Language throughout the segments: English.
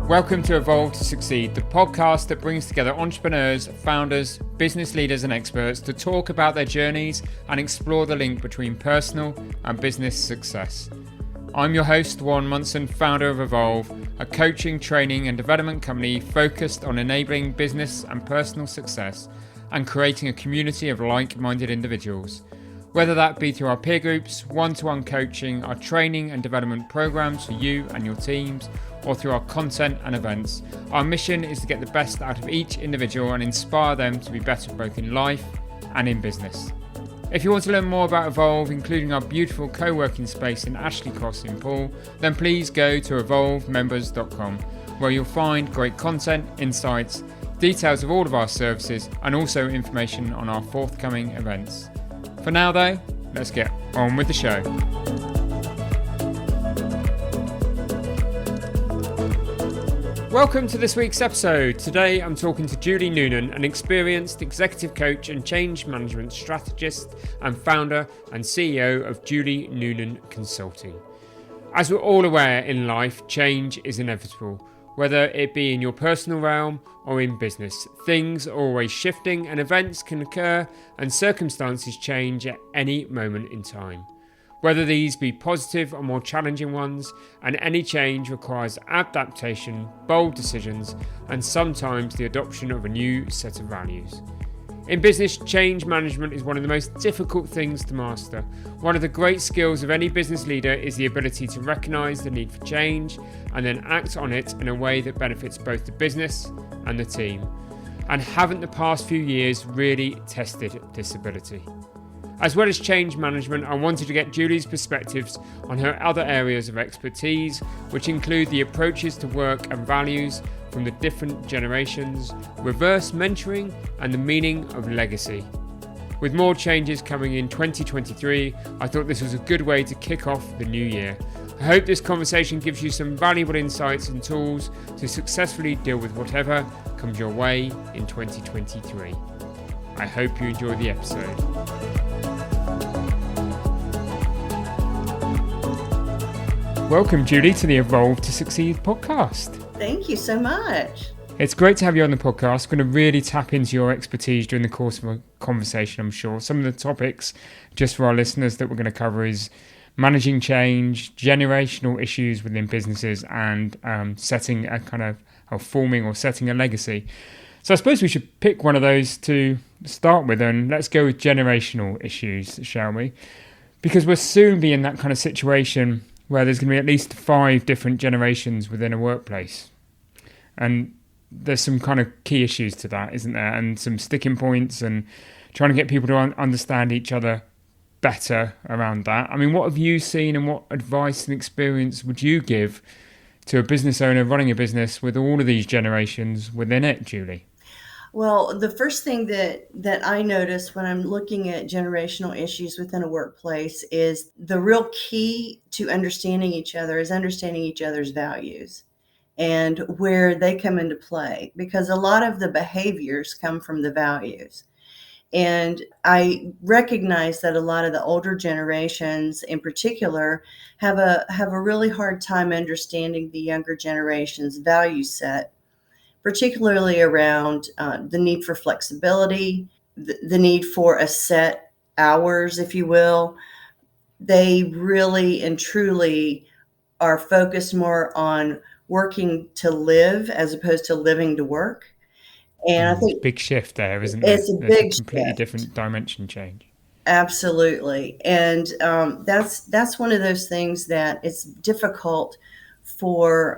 Welcome to Evolve to Succeed, the podcast that brings together entrepreneurs, founders, business leaders and experts to talk about their journeys and explore the link between personal and business success. I'm your host, Warren Munson, founder of Evolve, a coaching, training and development company focused on enabling business and personal success and creating a community of like-minded individuals. Whether that be through our peer groups, one-to-one coaching, our training and development programs for you and your teams, or through our content and events, our mission is to get the best out of each individual and inspire them to be better both in life and in business. If you want to learn more about Evolve, including our beautiful co-working space in Ashley Cross in Poole, then please go to evolvemembers.com, where you'll find great content, insights, details of all of our services, and also information on our forthcoming events. For now though, let's get on with the show. Welcome to this week's episode. Today I'm talking to Julie Noonan, an experienced executive coach and change management strategist and founder and CEO of Julie Noonan Consulting. As we're all aware in life, change is inevitable. Whether it be in your personal realm or in business, things are always shifting and events can occur and circumstances change at any moment in time. Whether these be positive or more challenging ones, and any change requires adaptation, bold decisions, and sometimes the adoption of a new set of values. In business, change management is one of the most difficult things to master. One of the great skills of any business leader is the ability to recognise the need for change and then act on it in a way that benefits both the business and the team. And haven't the past few years really tested this ability? As well as change management, I wanted to get Julie's perspectives on her other areas of expertise, which include the approaches to work and values from the different generations, reverse mentoring, and the meaning of legacy. With more changes coming in 2023, I thought this was a good way to kick off the new year. I hope this conversation gives you some valuable insights and tools to successfully deal with whatever comes your way in 2023. I hope you enjoy the episode. Welcome, Julie, to the Evolve to Succeed podcast. Thank you so much. It's great to have you on the podcast. We're going to really tap into your expertise during the course of a conversation, I'm sure. Some of the topics, just for our listeners, that we're going to cover is managing change, generational issues within businesses, and setting a kind of, or forming or setting a legacy. So I suppose we should pick one of those to start with, and let's go with generational issues, shall we? Because we'll soon be in that kind of situation where there's going to be at least 5 different generations within a workplace. And there's some kind of key issues to that, isn't there? And some sticking points and trying to get people to understand each other better around that. I mean, what have you seen and what advice and experience would you give to a business owner running a business with all of these generations within it, Julie? Well, the first thing that I notice when I'm looking at generational issues within a workplace is the real key to understanding each other is understanding each other's values and where they come into play, because a lot of the behaviors come from the values. And I recognize that a lot of the older generations in particular have a really hard time understanding the younger generation's value set, particularly around the need for flexibility, the need for a set hours, if you will. They really and truly are focused more on working to live as opposed to living to work. And I think big shift there, isn't there? It's a big completely shift. Different dimension change. Absolutely. And that's one of those things that it's difficult for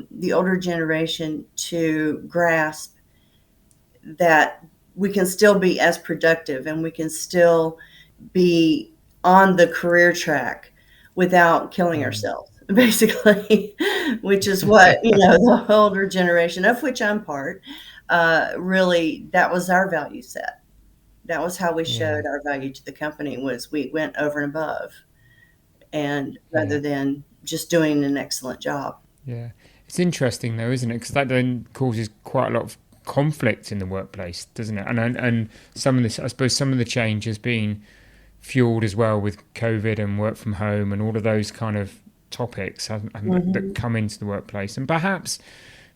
the older generation to grasp, that we can still be as productive and we can still be on the career track without killing ourselves, basically, which is what, the older generation, of which I'm part, really, that was our value set. That was how we showed our value to the company, was we went over and above, and rather than just doing an excellent job. Yeah. It's interesting though, isn't it? Because that then causes quite a lot of conflict in the workplace, doesn't it? And some of this, I suppose some of the change has been fueled as well with COVID and work from home and all of those kind of topics that come into the workplace. And perhaps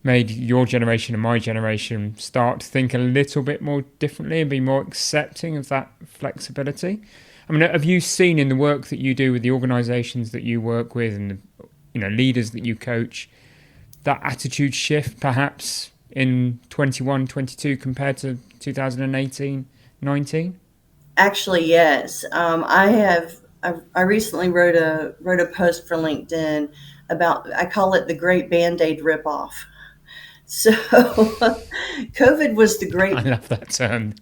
made your generation and my generation start to think a little bit more differently and be more accepting of that flexibility? I mean, have you seen in the work that you do with the organisations that you work with and leaders that you coach that attitude shift perhaps in 21, 22 compared to 2018, 19? Actually, yes. I have. I recently wrote a post for LinkedIn about. I call it the Great Band-Aid ripoff. So, COVID was the I great. love that term.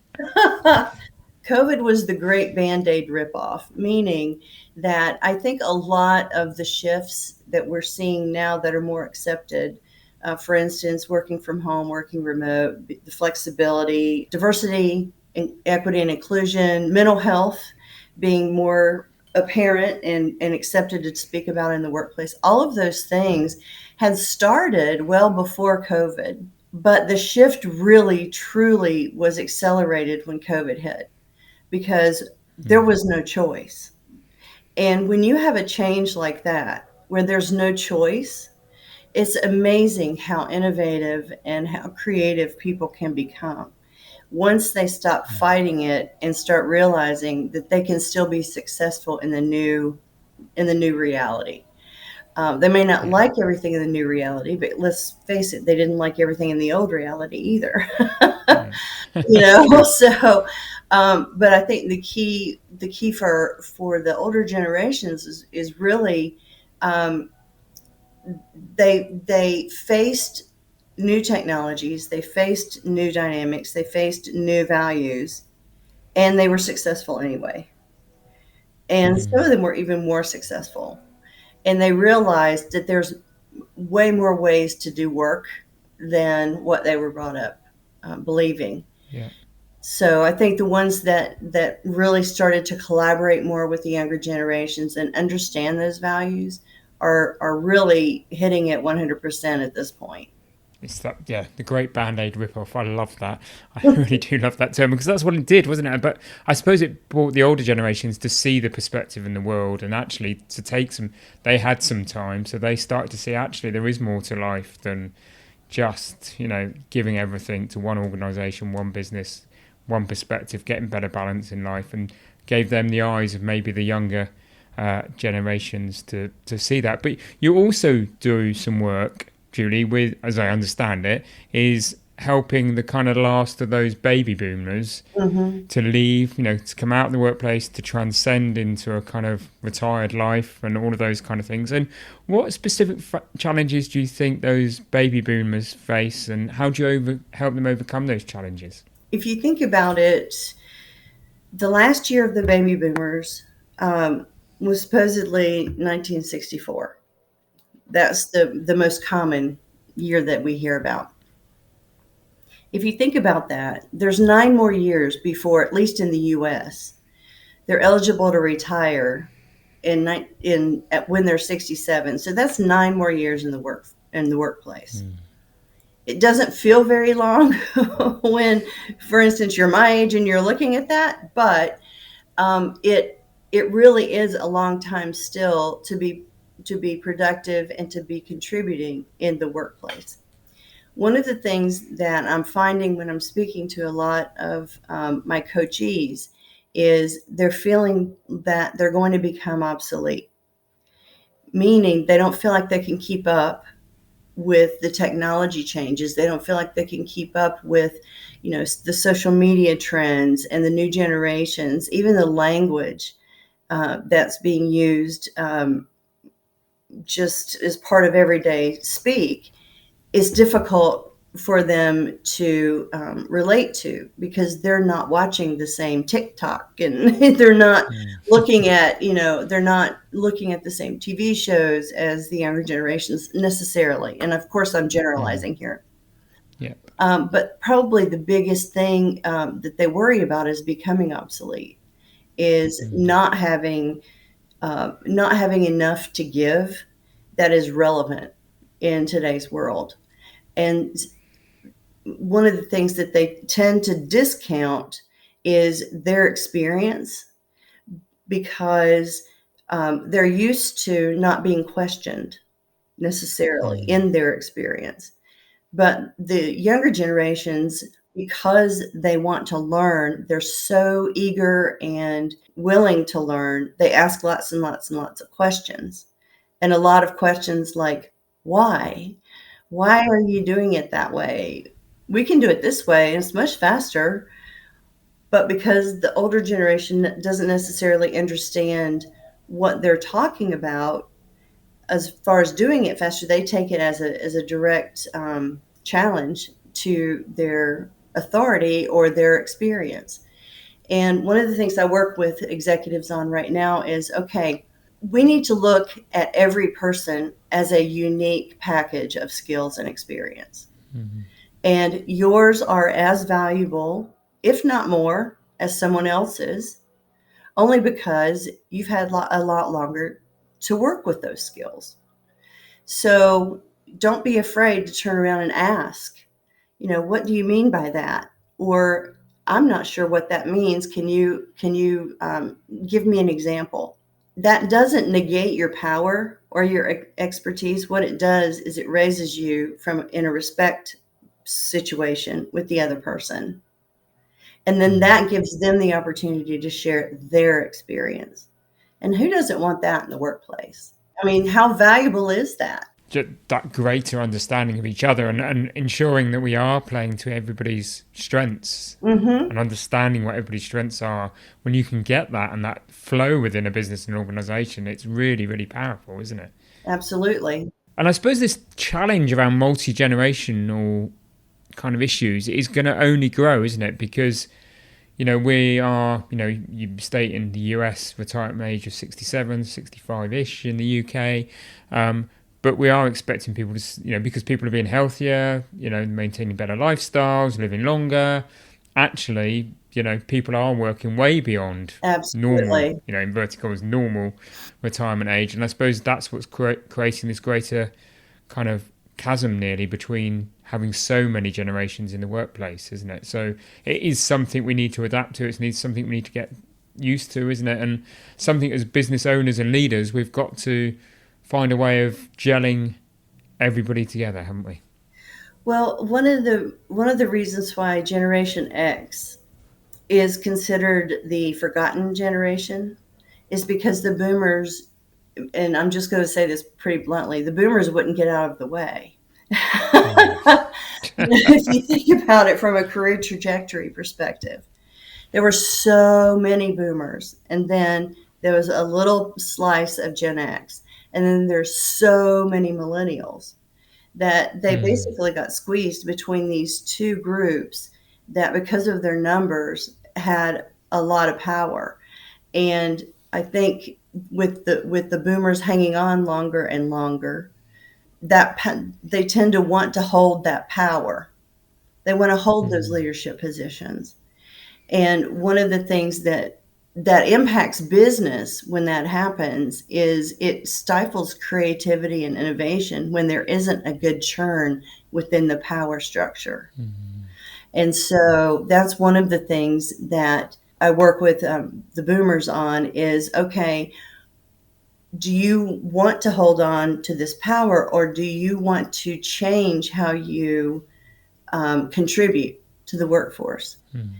COVID was the great Band-Aid ripoff, meaning that I think a lot of the shifts that we're seeing now that are more accepted, for instance, working from home, working remote, the flexibility, diversity, equity and inclusion, mental health being more apparent and accepted to speak about in the workplace, all of those things had started well before COVID. But the shift really, truly was accelerated when COVID hit because there was no choice. And when you have a change like that, where there's no choice, it's amazing how innovative and how creative people can become once they stop fighting it and start realizing that they can still be successful in the new reality. They may not Yeah. like everything in the new reality, but let's face it, they didn't like everything in the old reality either. No. You know, True. so but I think the key for the older generations is really um, they faced new technologies, they faced new dynamics, they faced new values, and they were successful anyway. And some of them were even more successful. And they realized that there's way more ways to do work than what they were brought up believing. Yeah. So I think the ones that really started to collaborate more with the younger generations and understand those values are really hitting it 100% at this point. It's that, yeah, the great Band-Aid rip-off. I love that. I really do love that term because that's what it did, wasn't it? But I suppose it brought the older generations to see the perspective in the world and actually to take some, they had some time, so they started to see actually there is more to life than just, giving everything to one organisation, one business, one perspective, getting better balance in life, and gave them the eyes of maybe the younger generations to see that. But you also do some work, Julie, with, as I understand it, is helping the kind of last of those baby boomers Hmm. to leave, to come out of the workplace, to transcend into a kind of retired life and all of those kind of things. And what specific challenges do you think those baby boomers face, and how do you help them overcome those challenges? If you think about it, the last year of the baby boomers was supposedly 1964. That's the most common year that we hear about. If you think about that, there's 9 more years before, at least in the U.S., they're eligible to retire when they're 67. So that's 9 more years in the workplace. It doesn't feel very long when, for instance, you're my age and you're looking at that, but it really is a long time still to be productive and to be contributing in the workplace. One of the things that I'm finding when I'm speaking to a lot of my coachees is they're feeling that they're going to become obsolete, meaning they don't feel like they can keep up with the technology changes. They don't feel like they can keep up with, the social media trends and the new generations, even the language that's being used just as part of everyday speak is difficult for them to relate to because they're not watching the same TikTok and they're not they're not looking at the same TV shows as the younger generations necessarily. And of course, I'm generalizing here. Yeah. But probably the biggest thing that they worry about is becoming obsolete, is not having enough to give that is relevant in today's world. And one of the things that they tend to discount is their experience because they're used to not being questioned necessarily in their experience. But the younger generations, because they want to learn, they're so eager and willing to learn. They ask lots and lots and lots of questions. And a lot of questions like, why? Why are you doing it that way? We can do it this way, and it's much faster. But because the older generation doesn't necessarily understand what they're talking about, as far as doing it faster, they take it as a direct challenge to their authority or their experience. And one of the things I work with executives on right now is, okay, we need to look at every person as a unique package of skills and experience. Mm-hmm. And yours are as valuable, if not more, as someone else's, only because you've had a lot longer to work with those skills. So don't be afraid to turn around and ask, what do you mean by that? Or I'm not sure what that means. Can you give me an example? That doesn't negate your power or your expertise. What it does is it raises you from in a respect situation with the other person. And then that gives them the opportunity to share their experience. And who doesn't want that in the workplace? I mean, how valuable is that? Just that greater understanding of each other, and ensuring that we are playing to everybody's strengths Mm-hmm. and understanding what everybody's strengths are. When you can get that and that flow within a business and organization, it's really, really powerful, isn't it? Absolutely. And I suppose this challenge around multi-generational kind of issues is going to only grow, isn't it? Because we are, you state in the US retirement age of 67, 65-ish in the UK. But we are expecting people to, because people are being healthier, maintaining better lifestyles, living longer. Actually, people are working way beyond normal, Absolutely. inverted commas, normal retirement age. And I suppose that's what's creating this greater kind of chasm nearly between having so many generations in the workplace, isn't it? So it is something we need to adapt to. It's something we need to get used to, isn't it? And something as business owners and leaders, we've got to find a way of gelling everybody together, haven't we? Well, one of the reasons why Generation X is considered the forgotten generation is because the boomers, and I'm just going to say this pretty bluntly, the boomers wouldn't get out of the way. If you think about it from a career trajectory perspective, there were so many boomers, and then there was a little slice of Gen X, and then there's so many millennials that they Mm. basically got squeezed between these two groups that, because of their numbers, had a lot of power. And I think with the boomers hanging on longer and longer, that they tend to want to hold that power. They want to hold those Mm. leadership positions. And one of the things that impacts business when that happens is it stifles creativity and innovation when there isn't a good churn within the power structure. Mm. And so that's one of the things that I work with the boomers on is, okay, do you want to hold on to this power, or do you want to change how you contribute to the workforce? Mm.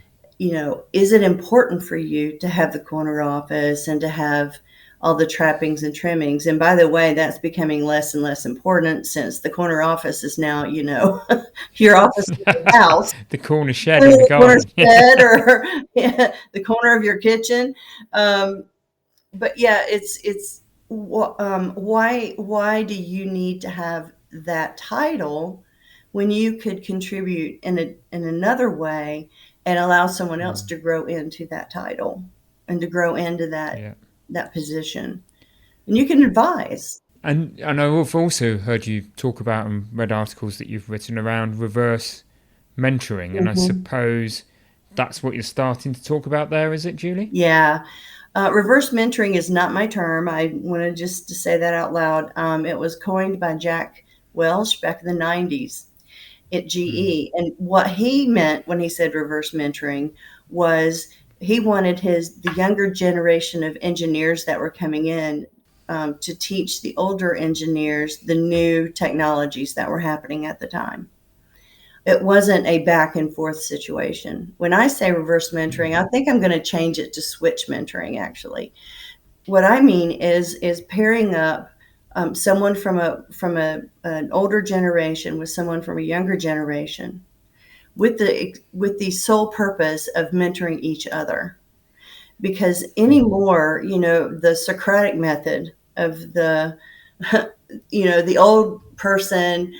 Is it important for you to have the corner office and to have all the trappings and trimmings? And by the way, that's becoming less and less important, since the corner office is now, your office in your house, The corner shed in the the corner garden. shed, or yeah, the corner of your kitchen. But yeah, it's why do you need to have that title when you could contribute in another way and allow someone else Mm. to grow into that title and to grow into that Yeah. that position, and you can advise. And I've also heard you talk about and read articles that you've written around reverse mentoring. And I Mhm. suppose that's what you're starting to talk about there, is it, Julie? Yeah. Reverse mentoring is not my term. I wanted just to say that out loud. It was coined by Jack Welch back in the 90s at Mm. GE. And what he meant when he said reverse mentoring was he wanted the younger generation of engineers that were coming in to teach the older engineers the new technologies that were happening at the time. It wasn't a back and forth situation. When I say reverse mentoring, I think I'm going to change it to switch mentoring, actually. What I mean is pairing up someone from an older generation with someone from a younger generation with the sole purpose of mentoring each other. Because anymore, the Socratic method of the the old person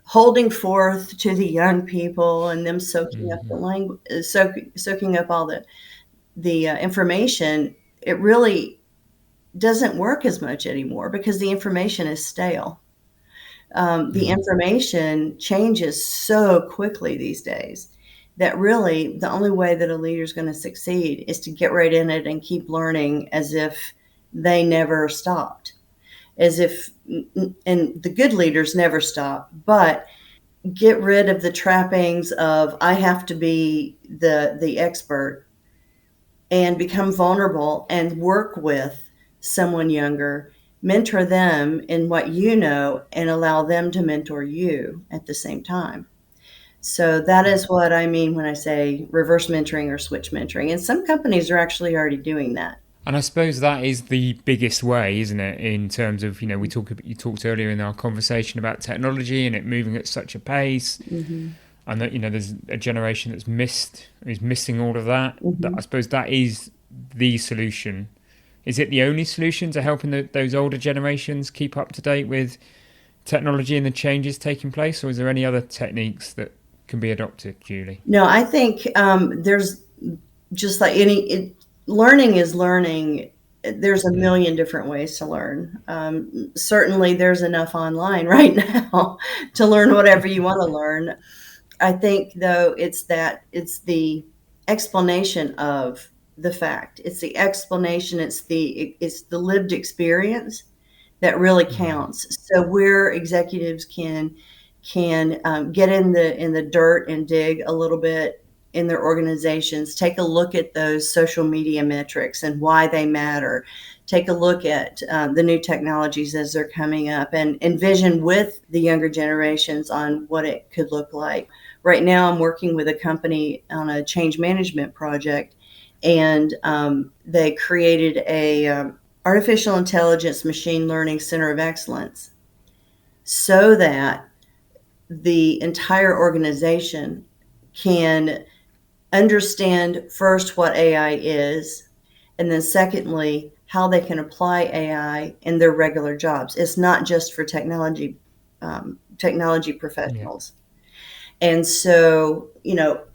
holding forth to the young people and them soaking up the language, soaking up all the information, it really doesn't work as much anymore because the information is stale. The information changes so quickly these days that really the only way that a leader is going to succeed is to get right in it and keep learning as if they never stopped, as if, and the good leaders never stop, but get rid of the trappings of I have to be the expert and become vulnerable and work with someone younger, mentor them in what you know, and allow them to mentor you at the same time. So that is what I mean when I say reverse mentoring or switch mentoring. And some companies are actually already doing that. And I suppose that is the biggest way, isn't it? In terms of, you talked earlier in our conversation about technology and it moving at such a pace, and that there's a generation is missing all of that. That I suppose that is the solution. Is it the only solution to helping those older generations keep up to date with technology and the changes taking place, or is there any other techniques that can be adopted, Julie? No, I think there's just like learning is learning. There's a million different ways to learn. Certainly, there's enough online right now to learn whatever you want to learn. I think, though, it's the explanation of the fact. It's the explanation. It's the lived experience that really counts. So where executives can get in the dirt and dig a little bit in their organizations, take a look at those social media metrics and why they matter. Take a look at the new technologies as they're coming up and envision with the younger generations on what it could look like. Right now, I'm working with a company on a change management project, and they created a artificial intelligence machine learning center of excellence so that the entire organization can understand first what AI is, and then secondly, how they can apply AI in their regular jobs. It's not just for technology Yeah. professionals. And so,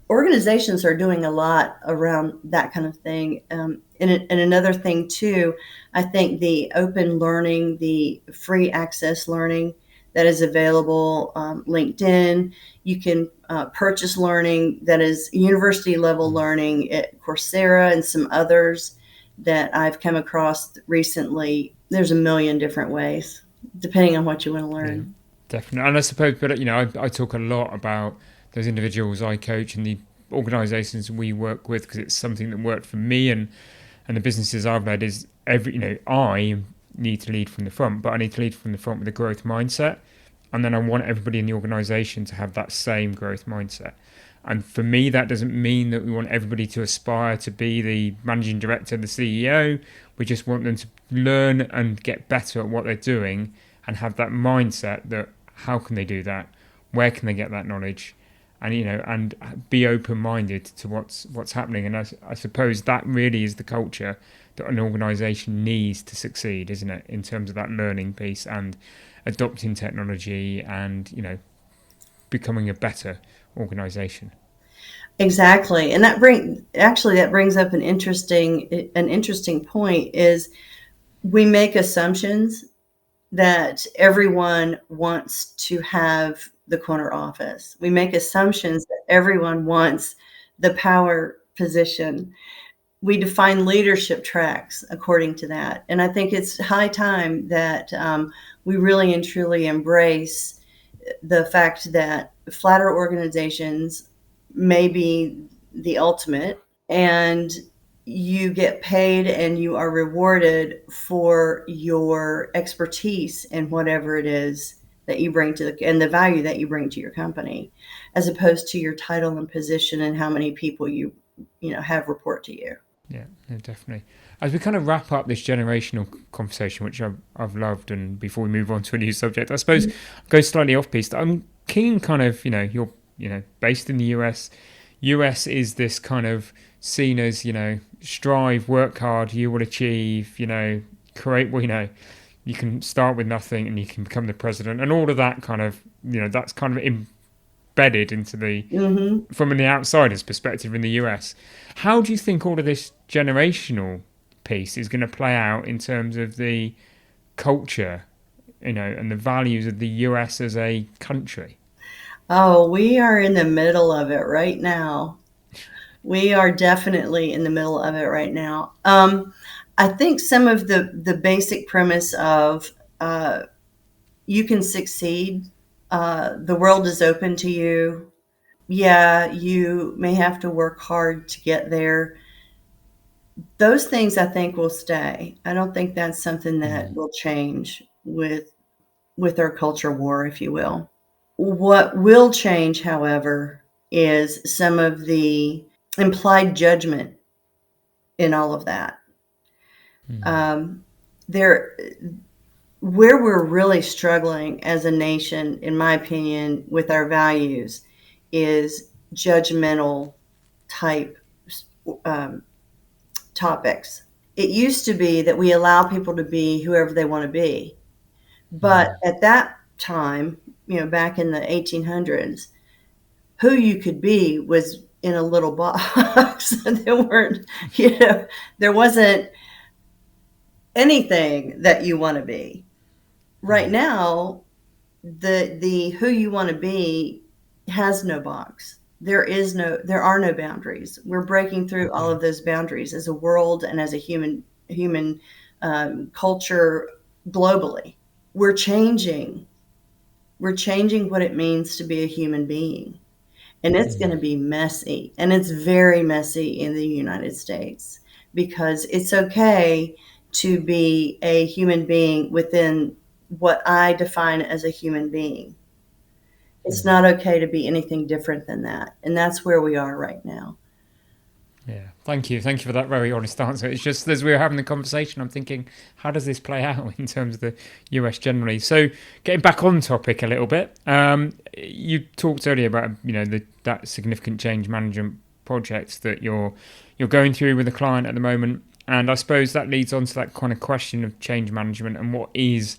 organizations are doing a lot around that kind of thing. And another thing, too, I think the open learning, the free access learning that is available, LinkedIn, you can purchase learning that is university level learning at Coursera and some others that I've come across recently. There's a million different ways, depending on what you want to Yeah, learn. definitely. And I suppose, but I talk a lot about those individuals I coach and the organisations we work with because it's something that worked for me and the businesses I've led is I need to lead from the front, but I need to lead from the front with a growth mindset. And then I want everybody in the organisation to have that same growth mindset. And for me, that doesn't mean that we want everybody to aspire to be the managing director, the CEO. We just want them to learn and get better at what they're doing and have that mindset that how can they do that? Where can they get that knowledge? And and be open-minded to what's happening. And I suppose that really is the culture that an organisation needs to succeed, isn't it? In terms of that learning piece and adopting technology and becoming a better organisation. Exactly. And that brings up an interesting point is we make assumptions that everyone wants to have the corner office. We make assumptions that everyone wants the power position. We define leadership tracks according to that. And I think it's high time that we really and truly embrace the fact that flatter organizations may be the ultimate, and you get paid and you are rewarded for your expertise in whatever it is that you bring to and the value that you bring to your company, as opposed to your title and position and how many people you have report to you. Yeah, no, definitely. As we kind of wrap up this generational conversation, which I've loved, and before we move on to a new subject, I suppose go slightly off piece. I'm keen, kind of, you're based in the US. US is this kind of seen as strive, work hard, you will achieve, create. You can start with nothing and you can become the president, and all of that kind of that's kind of embedded into the from the outsider's perspective in the US. How do you think all of this generational piece is going to play out in terms of the culture, and the values of the US as a country? Oh, we are in the middle of it right now. We are definitely in the middle of it right now. I think some of the basic premise of you can succeed. The world is open to you. Yeah, you may have to work hard to get there. Those things I think will stay. I don't think that's something that will change with our culture war, if you will. What will change, however, is some of the implied judgment in all of that. There, where we're really struggling as a nation, in my opinion, with our values, is judgmental type topics. It used to be that we allow people to be whoever they want to be, but at that time, back in the 1800s, who you could be was in a little box. There wasn't anything that you want to be. Right now, the who you want to be has no box. There are no boundaries. We're breaking through all of those boundaries as a world and as a human culture globally. We're changing what it means to be a human being. And it's going to be messy. And it's very messy in the United States, because it's okay to be a human being within what I define as a human being. It's not okay to be anything different than that. And that's where we are right now. Yeah, thank you for that very honest answer. It's just, as we were having the conversation, I'm thinking, how does this play out in terms of the US generally? So, getting back on topic a little bit, you talked earlier about that significant change management project that you're going through with a client at the moment, and I suppose that leads on to that kind of question of change management and what is,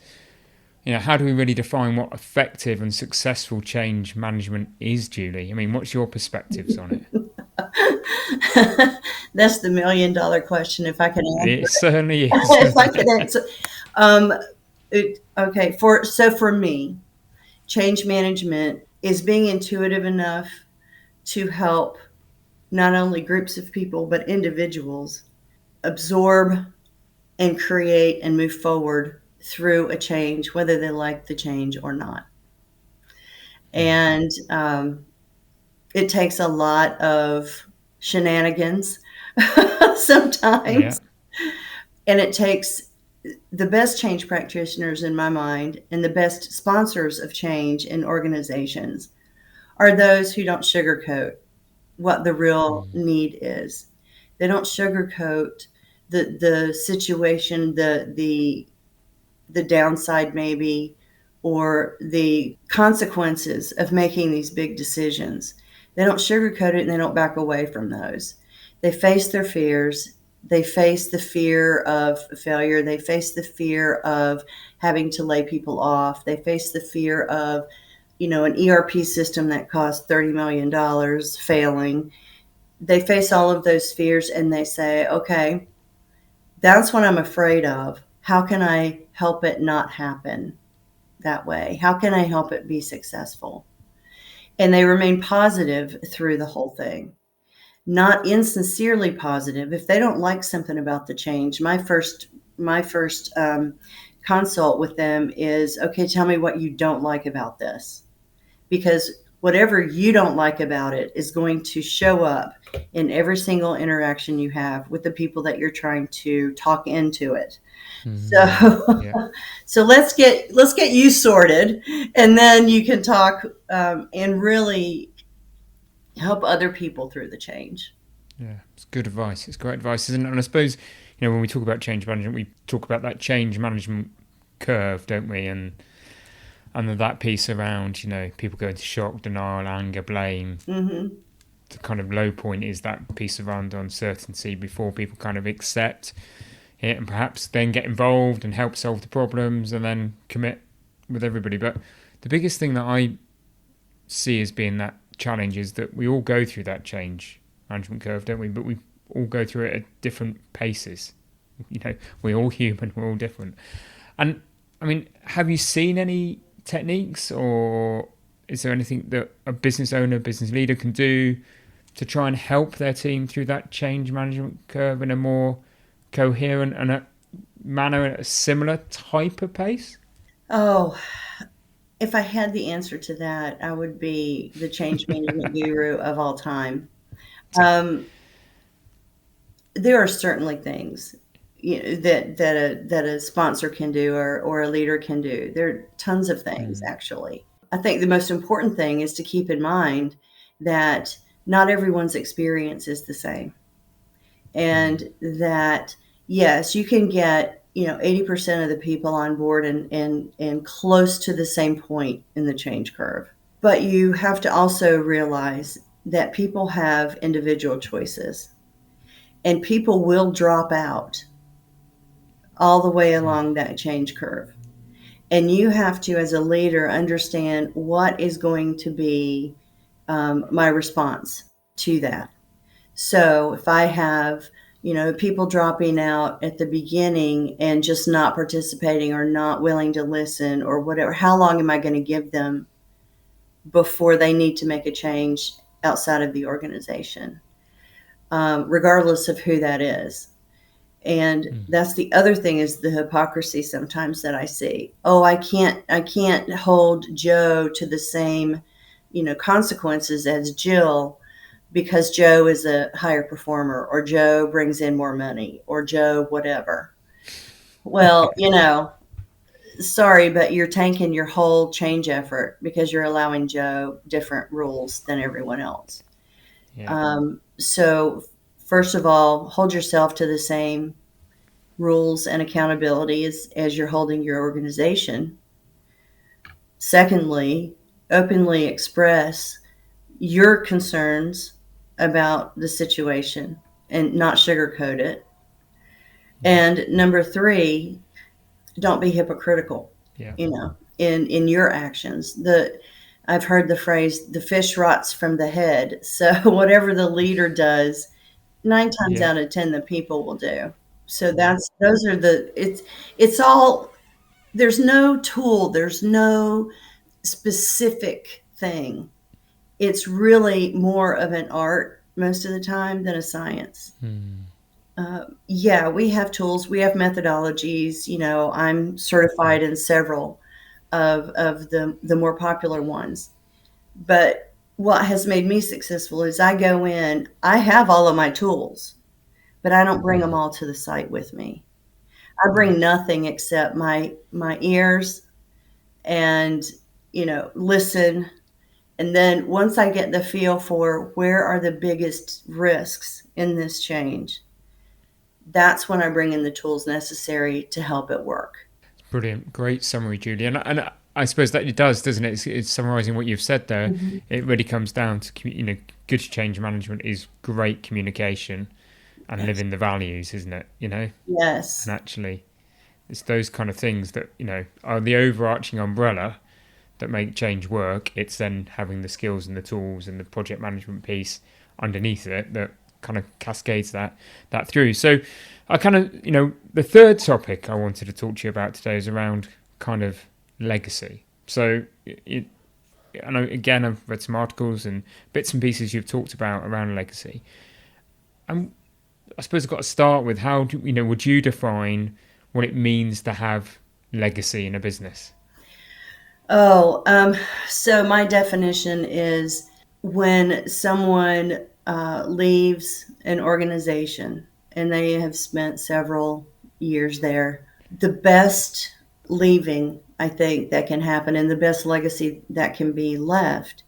how do we really define what effective and successful change management is, Julie? I mean, what's your perspectives on it? That's the $1 million question. If I can answer it certainly is. If I can answer, okay. For me, change management is being intuitive enough to help not only groups of people but individuals absorb and create and move forward through a change, whether they like the change or not. And it takes a lot of shenanigans sometimes. And it takes the best change practitioners, in my mind, and the best sponsors of change in organizations are those who don't sugarcoat what the real need is. They don't sugarcoat the situation, the downside maybe, or the consequences of making these big decisions. They don't sugarcoat it, and they don't back away from those. They face their fears. They face the fear of failure. They face the fear of having to lay people off. They face the fear of, an ERP system that costs $30 million failing. They face all of those fears, and they say, okay, that's what I'm afraid of. How can I help it not happen that way? How can I help it be successful? And they remain positive through the whole thing, not insincerely positive. If they don't like something about the change, my first consult with them is, okay, tell me what you don't like about this. Because whatever you don't like about it is going to show up in every single interaction you have with the people that you're trying to talk into it. Yeah. So, so let's get you sorted, and then you can talk and really help other people through the change. Yeah, it's good advice. It's great advice, isn't it? And I suppose, when we talk about change management, we talk about that change management curve, don't we? And then that piece around, people go into shock, denial, anger, blame. Mm-hmm. The kind of low point is that piece around uncertainty before people kind of accept it and perhaps then get involved and help solve the problems and then commit with everybody. But the biggest thing that I see as being that challenge is that we all go through that change management curve, don't we? But we all go through it at different paces. We're all human, we're all different. And I mean, have you seen any techniques, or is there anything that a business owner, business leader can do to try and help their team through that change management curve in a more coherent and a manner, at a similar type of pace? Oh, if I had the answer to that, I would be the change management guru of all time. Um, there are certainly things that a sponsor can do, or a leader can do. There are tons of things, actually. I think the most important thing is to keep in mind that not everyone's experience is the same, and that yes, you can get 80% of the people on board and close to the same point in the change curve, but you have to also realize that people have individual choices, and people will drop out all the way along that change curve. And you have to, as a leader, understand what is going to be my response to that. So if I have, people dropping out at the beginning and just not participating or not willing to listen or whatever, how long am I going to give them before they need to make a change outside of the organization, regardless of who that is? And that's the other thing, is the hypocrisy sometimes that I see. Oh, I can't hold Joe to the same, consequences as Jill, because Joe is a higher performer, or Joe brings in more money, or Joe whatever. Well, sorry, but you're tanking your whole change effort because you're allowing Joe different rules than everyone else. Yeah. So first of all, hold yourself to the same rules and accountability as you're holding your organization. Secondly, openly express your concerns about the situation and not sugarcoat it. And number three, don't be hypocritical, Yeah. in your actions. I've heard the phrase, the fish rots from the head. So whatever the leader does, 9 times Yeah. out of 10, the people will do. So it's all, there's no tool, there's no specific thing. It's really more of an art most of the time than a science. Yeah, we have tools, we have methodologies. I'm certified in several of the more popular ones. But what has made me successful is I go in, I have all of my tools, but I don't bring them all to the site with me. I bring nothing except my ears, and listen. And then once I get the feel for where are the biggest risks in this change, that's when I bring in the tools necessary to help it work. Brilliant. Great summary, Julie. And I suppose that it does, doesn't it? It's summarising what you've said there. Mm-hmm. It really comes down to, good change management is great communication and Yes. living the values, isn't it? Yes. And actually, it's those kind of things that, are the overarching umbrella that make change work. It's then having the skills and the tools and the project management piece underneath it that kind of cascades that through. So I kind of, the third topic I wanted to talk to you about today is around kind of legacy. So I know, again, I've read some articles and bits and pieces you've talked about around legacy. And I suppose I've got to start with, how do would you define what it means to have legacy in a business? Oh, so my definition is when someone leaves an organization and they have spent several years there, the best leaving I think that can happen and the best legacy that can be left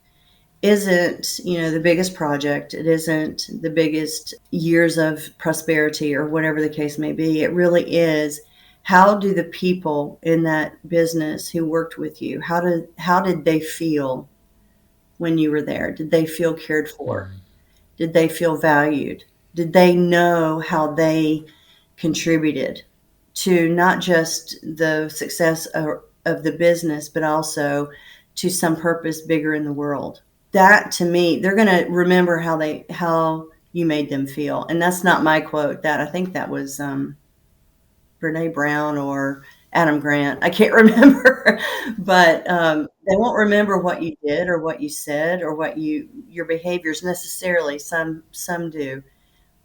isn't, the biggest project. It isn't the biggest years of prosperity or whatever the case may be. It really is, how do the people in that business who worked with you, how did they feel when you were there? Did they feel cared for? Did they feel valued? Did they know how they contributed to not just the success of the business, but also to some purpose bigger in the world? That to me, they're going to remember how you made them feel. And that's not my quote. That I think that was Brene Brown or Adam Grant. I can't remember, but they won't remember what you did or what you said or your behaviors necessarily. Some do,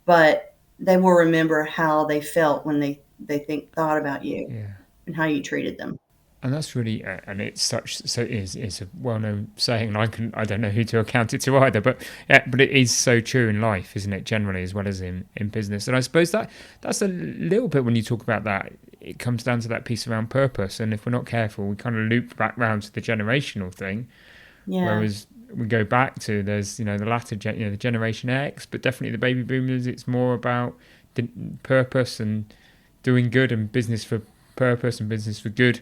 but they will remember how they felt when they thought about you Yeah. and how you treated them. And that's really, and it's such, so it's a well-known saying, and I don't know who to account it to either, but yeah, but it is so true in life, isn't it? Generally, as well as in business. And I suppose that's a little bit when you talk about that, it comes down to that piece around purpose. And if we're not careful, we kind of loop back round to the generational thing. Yeah, Whereas we go back to there's the latter the Generation X, but definitely the baby boomers. It's more about the purpose and doing good and business for purpose and business for good.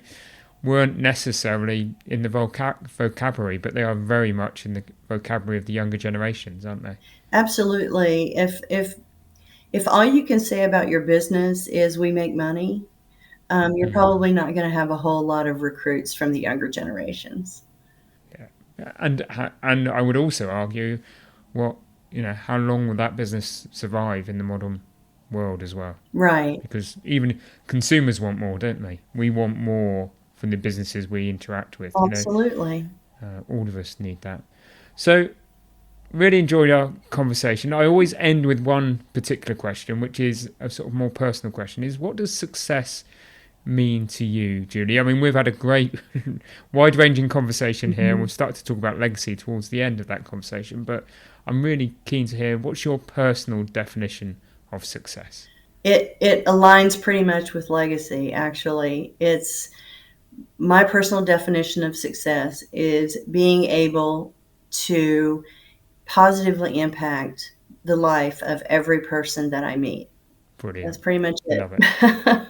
Weren't necessarily in the vocabulary, but they are very much in the vocabulary of the younger generations, aren't they? absolutely. If all you can say about your business is we make money, you're probably not going to have a whole lot of recruits from the younger generations. Yeah, and I would also argue, what how long will that business survive in the modern world as well? Right. Because even consumers want more, don't they? We want more from the businesses we interact with. Absolutely. All of us need that. So, really enjoyed our conversation. I always end with one particular question, which is a sort of more personal question: is what does success mean to you, Julie? I mean, we've had a great, wide-ranging conversation here, and we've started to talk about legacy towards the end of that conversation. But I'm really keen to hear what's your personal definition of success. It aligns pretty much with legacy, actually. It's my personal definition of success is being able to positively impact the life of every person that I meet. That's Brilliant. pretty much Love it. it.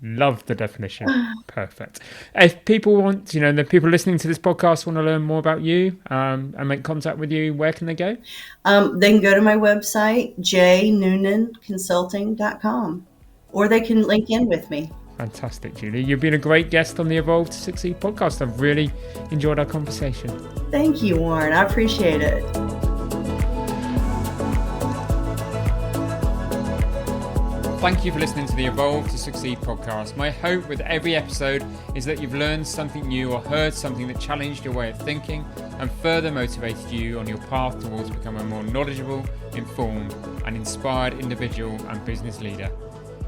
Love the definition. Perfect. If people want, the people listening to this podcast want to learn more about you and make contact with you, where can they go? They can go to my website, jnoonanconsulting.com, or they can link in with me. Fantastic, Julie. You've been a great guest on the Evolve to Succeed podcast. I've really enjoyed our conversation. Thank you, Warren. I appreciate it. Thank you for listening to the Evolve to Succeed podcast. My hope with every episode is that you've learned something new or heard something that challenged your way of thinking and further motivated you on your path towards becoming a more knowledgeable, informed, and inspired individual and business leader.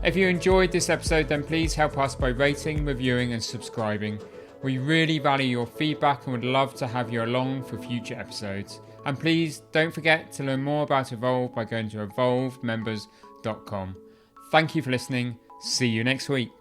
If you enjoyed this episode, then please help us by rating, reviewing, and subscribing. We really value your feedback and would love to have you along for future episodes. And please don't forget to learn more about Evolve by going to evolvemembers.com. Thank you for listening. See you next week.